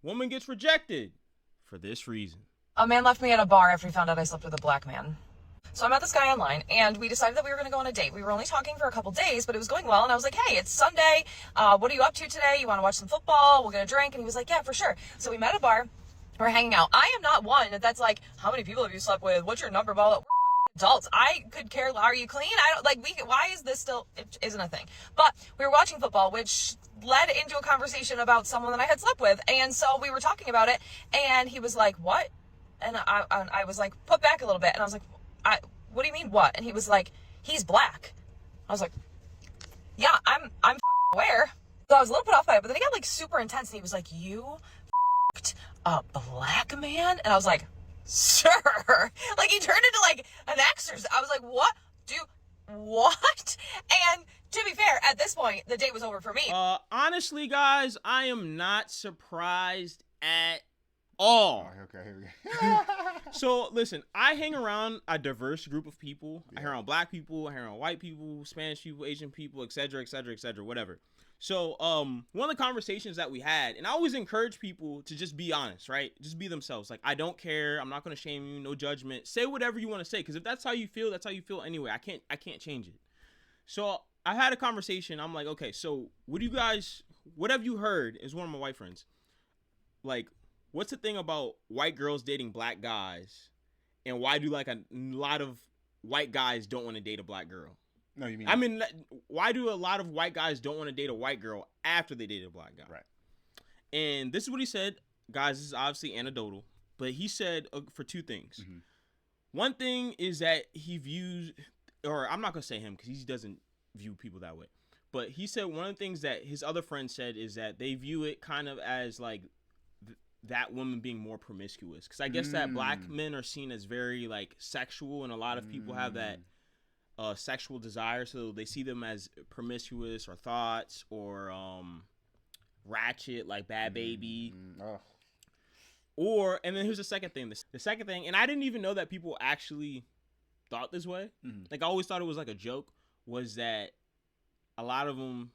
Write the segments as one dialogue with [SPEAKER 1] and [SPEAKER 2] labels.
[SPEAKER 1] Woman gets rejected for this reason.
[SPEAKER 2] A man left me at a bar after he found out I slept with a black man. So I met this guy online, and we decided that we were going to go on a date. We were only talking for a couple days, but it was going well, and I was like, hey, it's Sunday. What are you up to today? You want to watch some football? We'll get a drink. And he was like, yeah, for sure. So we met at a bar. We're hanging out. I am not one that's like, how many people have you slept with? What's your number? Blah, blah. We're adults. I could care. Are you clean? I don't like, why is this still, it isn't a thing. But we were watching football, which led into a conversation about someone that I had slept with. And so we were talking about it, and he was like, what? And I was like, put back a little bit. And I was like, what do you mean what? And he was like, he's black. I was like, yeah, I'm aware. So I was a little put off by it, but then he got like super intense, and he was like, you a black man? And I was like, sir. Like, he turned into like an exorcist. I was like, what? What? And to be fair, at this point, the date was over for me.
[SPEAKER 1] Honestly, guys, I am not surprised at all.
[SPEAKER 3] Okay, here we go.
[SPEAKER 1] So listen, I hang around a diverse group of people. Yeah. I hang around black people, I hang around white people, Spanish people, Asian people, etc., etc., etc., whatever. So one of the conversations that we had, and I always encourage people to just be honest, right? Just be themselves. Like, I don't care. I'm not gonna shame you. No judgment. Say whatever you want to say, because if that's how you feel, that's how you feel anyway. I can't change it. So I had a conversation. I'm like, okay, so what have you heard? Is one of my white friends like, what's the thing about white girls dating black guys, and why do like a lot of white guys don't want to date a black girl?
[SPEAKER 3] No, you mean?
[SPEAKER 1] I mean, why do a lot of white guys don't want to date a white girl after they date a black guy?
[SPEAKER 3] Right.
[SPEAKER 1] And this is what he said. Guys, this is obviously anecdotal, but he said for two things. Mm-hmm. One thing is that he views, or I'm not going to say him because he doesn't view people that way, but he said one of the things that his other friend said is that they view it kind of as like that woman being more promiscuous. Because I guess that black men are seen as very like sexual, and a lot of people have that sexual desire, so they see them as promiscuous or thoughts or ratchet, like Bad Baby. Or, and then here's the second thing. The second thing, and I didn't even know that people actually thought this way. Mm-hmm. Like, I always thought it was like a joke, was that a lot of them,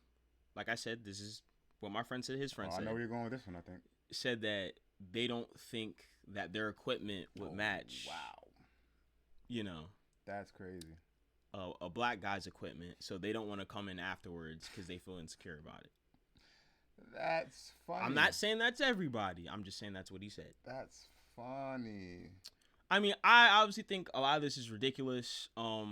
[SPEAKER 1] like I said, this is what my friend said, his friend said.
[SPEAKER 3] I know where you're going with this one, I think.
[SPEAKER 1] Said that they don't think that their equipment would match.
[SPEAKER 3] Wow.
[SPEAKER 1] You know.
[SPEAKER 3] That's crazy.
[SPEAKER 1] A black guy's equipment, so they don't want to come in afterwards because they feel insecure about it.
[SPEAKER 3] That's funny.
[SPEAKER 1] I'm not saying that's everybody. I'm just saying that's what he said.
[SPEAKER 3] That's funny.
[SPEAKER 1] I mean, I obviously think a lot of this is ridiculous. I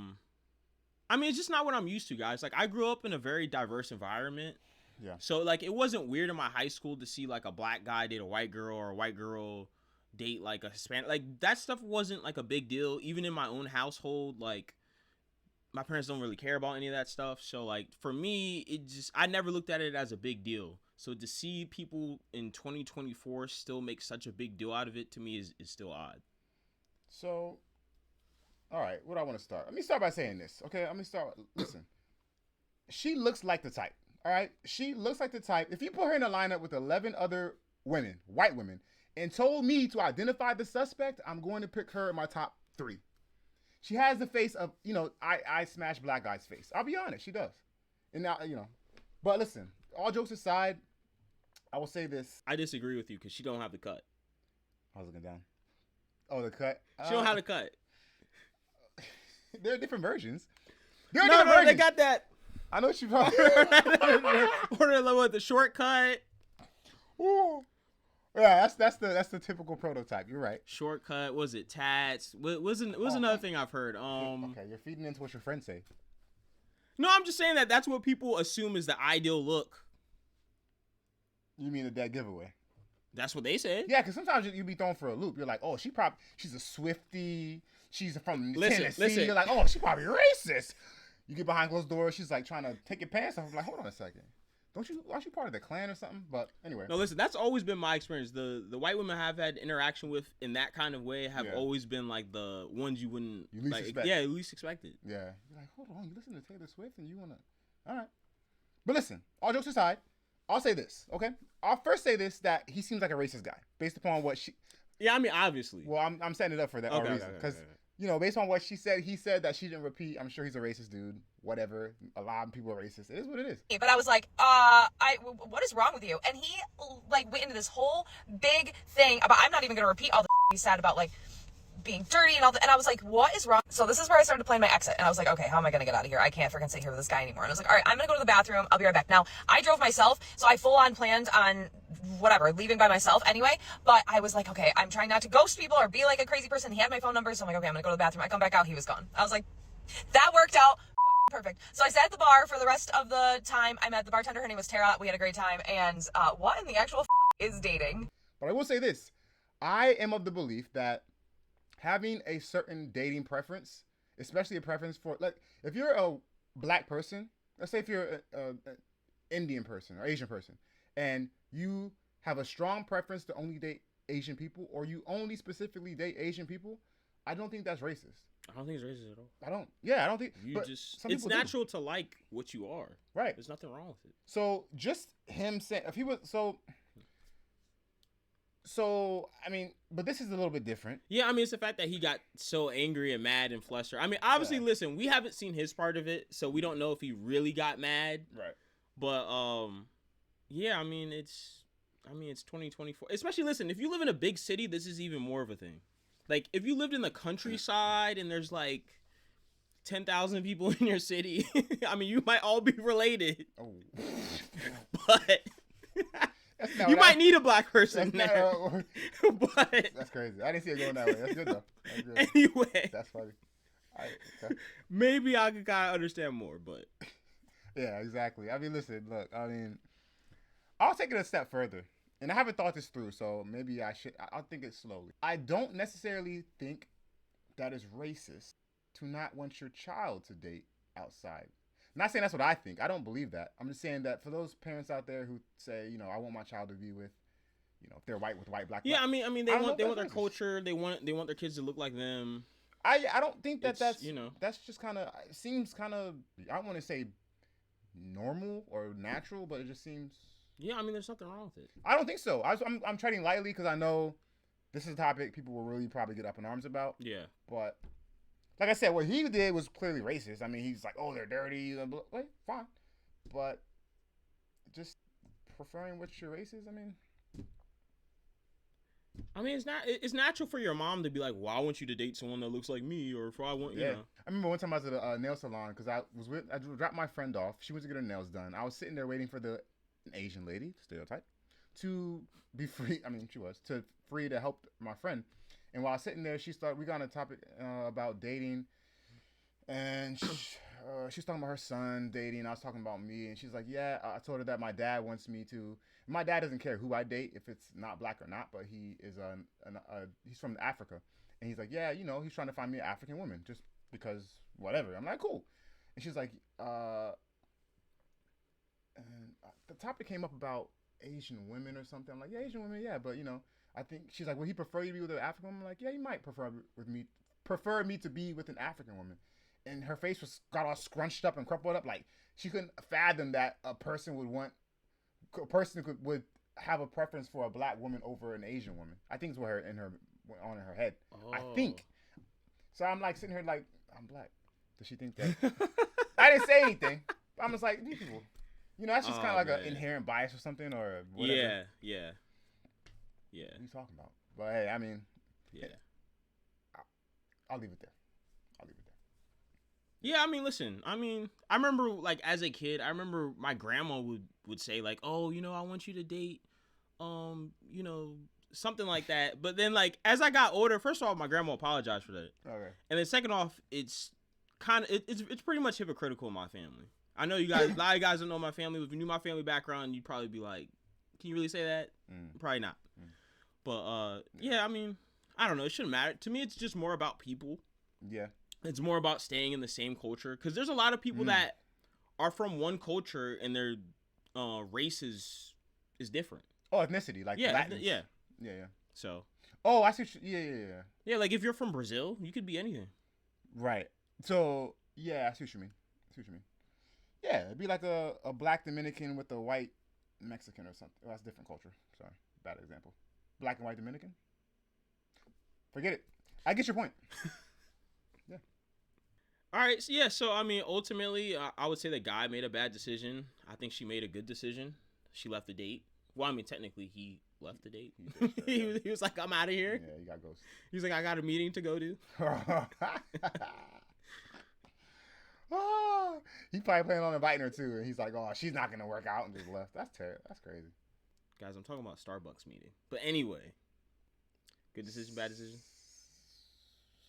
[SPEAKER 1] mean, it's just not what I'm used to, guys. Like, I grew up in a very diverse environment.
[SPEAKER 3] Yeah.
[SPEAKER 1] So, like, it wasn't weird in my high school to see, like, a black guy date a white girl or a white girl date, like, a Hispanic. Like, that stuff wasn't, like, a big deal. Even in my own household, like, my parents don't really care about any of that stuff. So, like, for me, I never looked at it as a big deal. So to see people in 2024 still make such a big deal out of it, to me, is still odd.
[SPEAKER 3] So, all right, what do I want to start? Let me start by saying this, okay? Let me start. Listen, she looks like the type, all right? She looks like the type. If you put her in a lineup with 11 other women, white women, and told me to identify the suspect, I'm going to pick her in my top 3. She has the face of, I smash black guy's face. I'll be honest, she does. And now, but listen, all jokes aside, I will say this.
[SPEAKER 1] I disagree with you because she don't have the cut.
[SPEAKER 3] I was looking down. Oh, the cut?
[SPEAKER 1] She don't have the cut.
[SPEAKER 3] There are different versions.
[SPEAKER 1] No, they got that.
[SPEAKER 3] I know what you're talking
[SPEAKER 1] Or the shortcut.
[SPEAKER 3] Ooh. Yeah, that's the typical prototype. You're right.
[SPEAKER 1] Shortcut, was it tats? Was another thing I've heard.
[SPEAKER 3] Okay, you're feeding into what your friends say.
[SPEAKER 1] No, I'm just saying that's what people assume is the ideal look.
[SPEAKER 3] You mean a dead giveaway?
[SPEAKER 1] That's what they said.
[SPEAKER 3] Yeah, because sometimes you be thrown for a loop. You're like, oh, she's a Swiftie. She's from Tennessee.
[SPEAKER 1] Listen.
[SPEAKER 3] You're like, oh, she probably racist. You get behind closed doors. She's like trying to take your pants off. I'm like, hold on a second. Aren't you part of the Klan or something? But anyway.
[SPEAKER 1] No, listen, that's always been my experience. The white women I've had interaction with in that kind of way have always been like the ones you wouldn't expect. Yeah, least expected.
[SPEAKER 3] Yeah. You're like, hold on, you listen to Taylor Swift and you wanna all right. But listen, all jokes aside, I'll say this, okay? I'll first say this, that he seems like a racist guy, based upon what she
[SPEAKER 1] Yeah, I mean, obviously.
[SPEAKER 3] Well, I'm setting it up for that reason. Because you know, based on what she said, he said that she didn't repeat. I'm sure he's a racist dude. Whatever. A lot of people are racist. It is what it is.
[SPEAKER 2] But I was like, what is wrong with you? And he like went into this whole big thing about, I'm not even going to repeat all the he said about like being dirty and all that. And I was like, what is wrong? So this is where I started playing my exit. And I was like, okay, how am I going to get out of here? I can't freaking sit here with this guy anymore. And I was like, all right, I'm going to go to the bathroom. I'll be right back. Now, I drove myself, so I full on planned on whatever, leaving by myself anyway. But I was like, okay, I'm trying not to ghost people or be like a crazy person. He had my phone number, so I'm like, okay, I'm going to go to the bathroom. I come back out, he was gone. I was like, that worked out perfect. So I sat at the bar for the rest of the time. I met the bartender. Her name was Tara. We had a great time. And what in the actual is dating?
[SPEAKER 3] But I will say this. I am of the belief that having a certain dating preference, especially a preference for, like, if you're a black person, let's say if you're an Indian person or Asian person, and you have a strong preference to only date Asian people, or you only specifically date Asian people, I don't think that's racist.
[SPEAKER 1] I don't think it's racist at all.
[SPEAKER 3] I don't. Yeah, I don't think.
[SPEAKER 1] You just. It's natural to like what you are.
[SPEAKER 3] Right.
[SPEAKER 1] There's nothing wrong with it.
[SPEAKER 3] So just him saying, if he was so I mean, but this is a little bit different.
[SPEAKER 1] Yeah, I mean, it's the fact that he got so angry and mad and flustered. I mean, obviously, listen, we haven't seen his part of it, so we don't know if he really got mad.
[SPEAKER 3] Right.
[SPEAKER 1] But yeah, I mean, it's 2024. Especially, listen, if you live in a big city, this is even more of a thing. Like, if you lived in the countryside and there's like 10,000 people in your city, I mean, you might all be related.
[SPEAKER 3] Oh.
[SPEAKER 1] But you might need a black person there. But
[SPEAKER 3] that's crazy. I didn't see it going that way. That's good though. That's good.
[SPEAKER 1] Anyway,
[SPEAKER 3] that's funny. Okay.
[SPEAKER 1] Maybe I could kind of understand more, but
[SPEAKER 3] yeah, exactly. I mean, listen, look. I mean, I'll take it a step further, and I haven't thought this through, so maybe I should. I'll think it slowly. I don't necessarily think that is racist to not want your child to date outside. I'm not saying that's what I think. I don't believe that. I'm just saying that for those parents out there who say, you know, I want my child to be with, you know, if they're white with white, black.
[SPEAKER 1] Yeah,
[SPEAKER 3] black.
[SPEAKER 1] I mean, they want their culture. They want their kids to look like them.
[SPEAKER 3] I don't think that's
[SPEAKER 1] you know,
[SPEAKER 3] that's just kind of seems kind of, I don't want to say normal or natural, but it just seems.
[SPEAKER 1] Yeah, I mean, there's nothing wrong with it.
[SPEAKER 3] I don't think so. I'm treading lightly because I know this is a topic people will really probably get up in arms about.
[SPEAKER 1] Yeah,
[SPEAKER 3] but. Like I said, what he did was clearly racist. I mean, he's like, oh, they're dirty. Wait, fine. But just preferring which your race is, I mean,
[SPEAKER 1] it's natural for your mom to be like, well, I want you to date someone that looks like me, or if I want, you know.
[SPEAKER 3] I remember one time I was at a nail salon because I dropped my friend off. She went to get her nails done. I was sitting there waiting for an Asian lady, stereotype, to be free. I mean, she was free to help my friend. And while I was sitting there, we got on a topic about dating, and she was talking about her son dating. I was talking about me, and she's like, yeah, I told her that my dad wants me to. My dad doesn't care who I date, if it's not black or not, but he is he's from Africa. And he's like, yeah, you know, he's trying to find me an African woman just because whatever. I'm like, cool. And she's like, and the topic came up about Asian women or something. I'm like, yeah, Asian women, yeah, but you know, I think she's like, would he prefer you to be with an African woman? I'm like, yeah, he might prefer me to be with an African woman. And her face got all scrunched up and crumpled up. Like, she couldn't fathom that a person would have a preference for a black woman over an Asian woman. I think it's what went on in her head. Oh. I think. So I'm like sitting here like, I'm black. Does she think that? I didn't say anything. I'm just like, these people. You know, that's just kind of like an inherent bias or something or whatever. Yeah. What are you talking about? But hey, I mean,
[SPEAKER 1] yeah.
[SPEAKER 3] I'll leave it there.
[SPEAKER 1] Yeah, I mean, listen. I mean, I remember like as a kid, I remember my grandma would say like, "Oh, you know, I want you to date, you know, something like that." But then like as I got older, first of all, my grandma apologized for that.
[SPEAKER 3] Okay.
[SPEAKER 1] And then second off, it's kind of it's pretty much hypocritical in my family. I know you guys, a lot of you guys don't know my family. If you knew my family background, you'd probably be like, "Can you really say that?" Probably not. But yeah, I mean, I don't know. It shouldn't matter. To me, it's just more about people.
[SPEAKER 3] Yeah.
[SPEAKER 1] It's more about staying in the same culture. Because there's a lot of people that are from one culture and their race is different.
[SPEAKER 3] Oh, ethnicity. Like Latin.
[SPEAKER 1] Yeah. So.
[SPEAKER 3] Oh, I see. Yeah.
[SPEAKER 1] Yeah, like if you're from Brazil, you could be anything.
[SPEAKER 3] Right. So, yeah, I see what you mean. Yeah, it'd be like a black Dominican with a white Mexican or something. Oh, that's a different culture. Sorry. Bad example. Black and white Dominican? Forget it. I get your point.
[SPEAKER 1] All right, so yeah. So I mean, ultimately, I would say the guy made a bad decision. I think she made a good decision. She left the date. Well, I mean, technically, he left the date. He was like, "I'm out of here."
[SPEAKER 3] Yeah, you got ghosted.
[SPEAKER 1] He's like, "I got a meeting to go to."
[SPEAKER 3] Oh, he probably planning on inviting her too, and he's like, "Oh, she's not gonna work out," and just left. That's terrible. That's crazy.
[SPEAKER 1] Guys, I'm talking about Starbucks meeting. But anyway, good decision, bad decision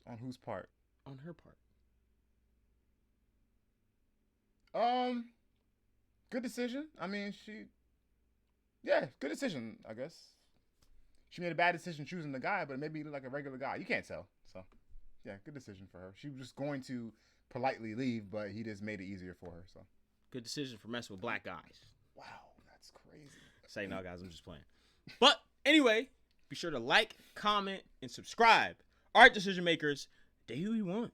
[SPEAKER 3] On whose part?
[SPEAKER 1] on her part.
[SPEAKER 3] Good decision. I mean, good decision. I guess she made a bad decision choosing the guy, but maybe like a regular guy. You can't tell. So, yeah, good decision for her. She was just going to politely leave, but he just made it easier for her. So,
[SPEAKER 1] Good decision for messing with black guys.
[SPEAKER 3] wow, that's crazy.
[SPEAKER 1] Say no, guys, I'm just playing. But anyway, be sure to like, comment, and subscribe. All right, decision makers, do who you want.